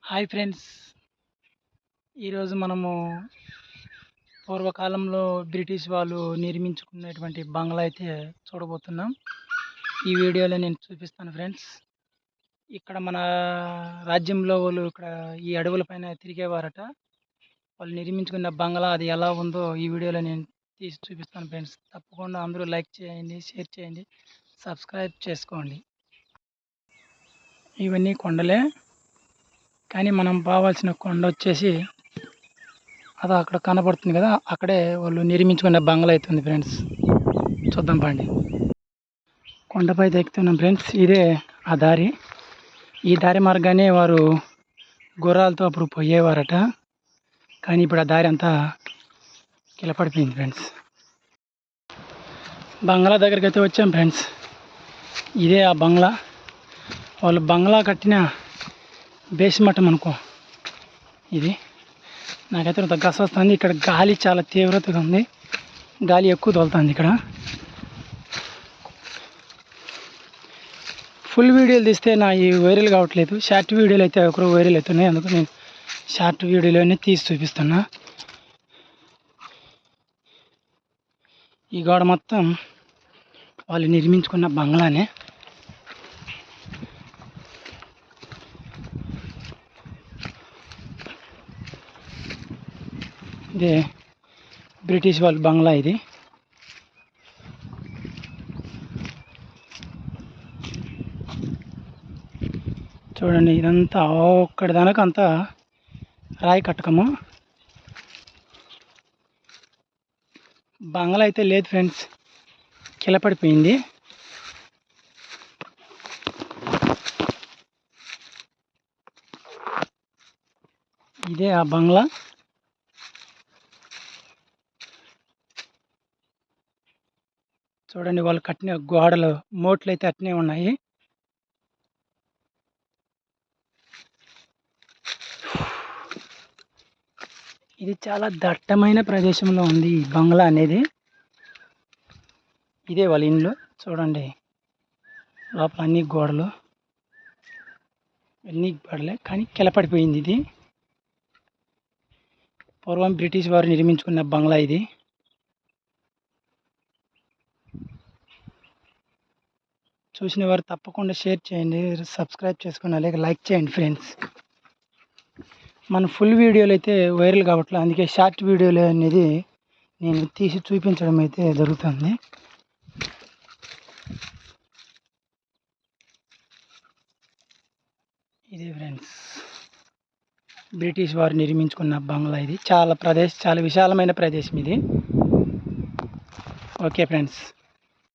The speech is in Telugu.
హాయ్ ఫ్రెండ్స్, ఈరోజు మనము పూర్వకాలంలో బ్రిటిష్ వాళ్ళు నిర్మించుకున్నటువంటి బంగ్లా అయితే చూడబోతున్నాం. ఈ వీడియోలో నేను చూపిస్తాను ఫ్రెండ్స్. ఇక్కడ మన రాజ్యంలో వాళ్ళు ఇక్కడ ఈ అడవుల పైన తిరిగేవారట. వాళ్ళు నిర్మించుకున్న బంగ్లా అది ఎలా ఉందో ఈ వీడియోలో నేను తీసి చూపిస్తాను ఫ్రెండ్స్. తప్పకుండా అందరూ లైక్ చేయండి, షేర్ చేయండి, సబ్స్క్రైబ్ చేసుకోండి. ఇవన్నీ కొండలే, కానీ మనం పోవాల్సిన కొండ వచ్చేసి అది అక్కడ కనబడుతుంది కదా, అక్కడే వాళ్ళు నిర్మించుకున్న బంగ్లా అవుతుంది ఫ్రెండ్స్. చూద్దాం పండి. కొండపై ఎక్కుతున్నాం ఫ్రెండ్స్. ఇదే ఆ దారి. ఈ దారి మార్గానే వారు గుర్రాలతో అప్పుడు పోయేవారట, కానీ ఇప్పుడు ఆ దారి అంతా కిలపడిపోయింది ఫ్రెండ్స్. బంగ్లా దగ్గరికి అయితే వచ్చాం ఫ్రెండ్స్. ఇదే ఆ బంగ్లా. వాళ్ళు బంగ్లా కట్టిన బేస్మఠం అనుకో ఇది. నాకైతే ఇంత గస వస్తుంది. ఇక్కడ గాలి చాలా తీవ్రతగా ఉంది, గాలి ఎక్కువ తోలుతుంది ఇక్కడ. ఫుల్ వీడియోలు తీస్తే నా ఈ వైరల్ కావట్లేదు. షార్ట్ వీడియోలు అయితే ఒకరు వైరల్ అవుతున్నాయి, అందుకు నేను షార్ట్ వీడియోలోనే తీసి చూపిస్తున్నా. ఈ గోడ మొత్తం వాళ్ళు నిర్మించుకున్న బంగ్లానే. ఇదే బ్రిటిష్ వాళ్ళ బంగ్లా ఇది. చూడండి, ఇదంతా ఒక్కడి దానికి అంతా రాయి కట్టకము. బంగ్లా అయితే లేదు ఫ్రెండ్స్, కిలపడిపోయింది. ఇదే ఆ బంగ్లా. చూడండి, వాళ్ళు కట్టిన గోడలు మోట్లు అయితే అట్నే ఉన్నాయి. ఇది చాలా దట్టమైన ప్రదేశంలో ఉంది ఈ బంగ్లా అనేది. ఇదే వాళ్ళ ఇండ్లు. చూడండి, లోపల అన్ని గోడలు, అన్ని గోడలే, కానీ కిలపడిపోయింది. ఇది పూర్వం బ్రిటిష్ వారు నిర్మించుకున్న బంగ్లా ఇది. చూసిన వారు తప్పకుండా షేర్ చేయండి, సబ్స్క్రైబ్ చేసుకుని అలాగే లైక్ చేయండి ఫ్రెండ్స్. మన ఫుల్ వీడియోలు అయితే వైరల్ కావట్లేదు, అందుకే షార్ట్ వీడియోలు అనేది నేను తీసి చూపించడం అయితే జరుగుతుంది. ఇదే ఫ్రెండ్స్ బ్రిటిష్ వారు నిర్మించుకున్న బంగ్లా ఇది. చాలా విశాలమైన ప్రదేశం ఇది. Okay friends.